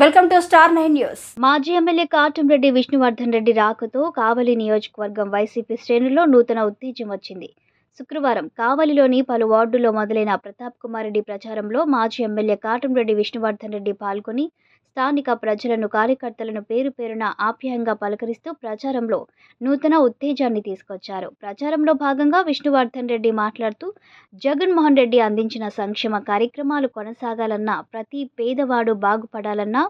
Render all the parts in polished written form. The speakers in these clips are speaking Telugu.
Welcome to star 9 news. మాజీ ఎమ్మెల్యే కాటంరెడ్డి విష్ణువర్ధన్ రెడ్డి రాకతో కావలి నియోజకవర్గం వైసీపీ శ్రేణుల్లో నూతన ఉత్తేజం వచ్చింది. శుక్రవారం కావలిలోని పలు వార్డుల్లో మొదలైన ప్రతాప్ కుమార్ రెడ్డి ప్రచారంలో మాజీ ఎమ్మెల్యే కాటంరెడ్డి విష్ణువర్ధన్ రెడ్డి పాల్గొని స్థానిక ప్రజలను, కార్యకర్తలను పేరు పేరున ఆప్యాయంగా పలకరిస్తూ ప్రచారంలో నూతన ఉత్తేజాన్ని తీసుకొచ్చారు. ప్రచారంలో భాగంగా విష్ణువర్ధన్ రెడ్డి మాట్లాడుతూ జగన్మోహన్ రెడ్డి అందించిన సంక్షేమ కార్యక్రమాలు కొనసాగాలన్నా, ప్రతి పేదవాడు బాగుపడాలన్నా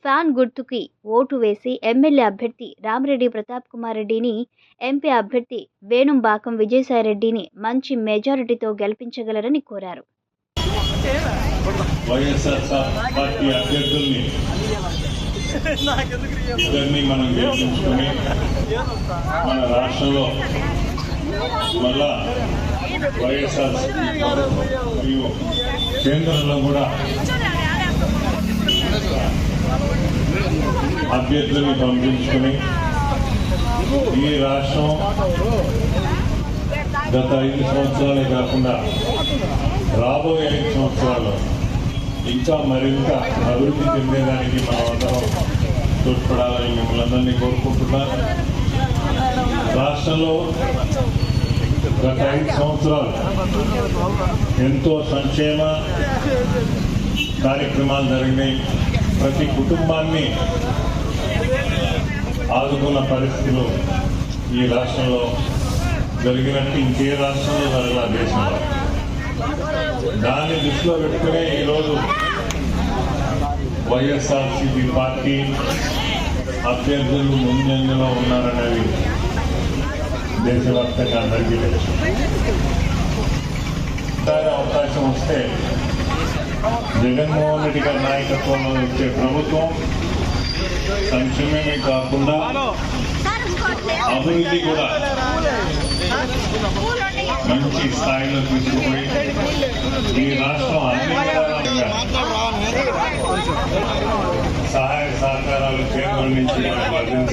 ఫ్యాన్ గుర్తుకి ఓటు వేసి ఎమ్మెల్యే అభ్యర్థి రామిరెడ్డి ప్రతాప్ కుమార్ రెడ్డిని, ఎంపీ అభ్యర్థి వేణుంబాకం విజయసాయిరెడ్డిని మంచి మెజారిటీతో గెలిపించగలరని కోరారు. వైఎస్ఆర్ పార్టీ అభ్యర్థుల్ని ఇద్దరిని మనం గెలిపించుకొని మన రాష్ట్రంలో మళ్ళా వైఎస్ఆర్ మరియు కేంద్రంలో కూడా అభ్యర్థుల్ని పంపించుకొని ఈ రాష్ట్రం గత 5 సంవత్సరాలే కాకుండా రాబోయే 5 సంవత్సరాలు ఇంకా మరింత అభివృద్ధి చెందేదానికి మనం అందరం తోడ్పడాలని మిమ్మల్ని అందరినీ కోరుకుంటున్నాను. రాష్ట్రంలో గత 5 సంవత్సరాలు ఎంతో సంక్షేమ కార్యక్రమాలు జరిగినాయి. ప్రతి కుటుంబాన్ని ఆదుకున్న పరిస్థితులు ఈ రాష్ట్రంలో జరిగినట్టు ఇంకే రాష్ట్రంలో జరగల దేశంలో. దాన్ని దృష్టిలో పెట్టుకునే ఈరోజు వైఎస్ఆర్సీపీ పార్టీ అభ్యర్థులు ముందంజలో ఉన్నారనేది దేశవ్యాప్తంగా అందరికీ తెలుసు. అవకాశం వస్తే జగన్మోహన్ రెడ్డి గారి నాయకత్వంలో వచ్చే ప్రభుత్వం సంక్షేమమే కాకుండా అభివృద్ధి కూడా మంచి స్థాయిలో తీసుకుపోయి ఈ రాష్ట్రం అన్ని విధాలుగా సహాయ సహకారాలు కేంద్రం నుంచి మనకు లభించాలి.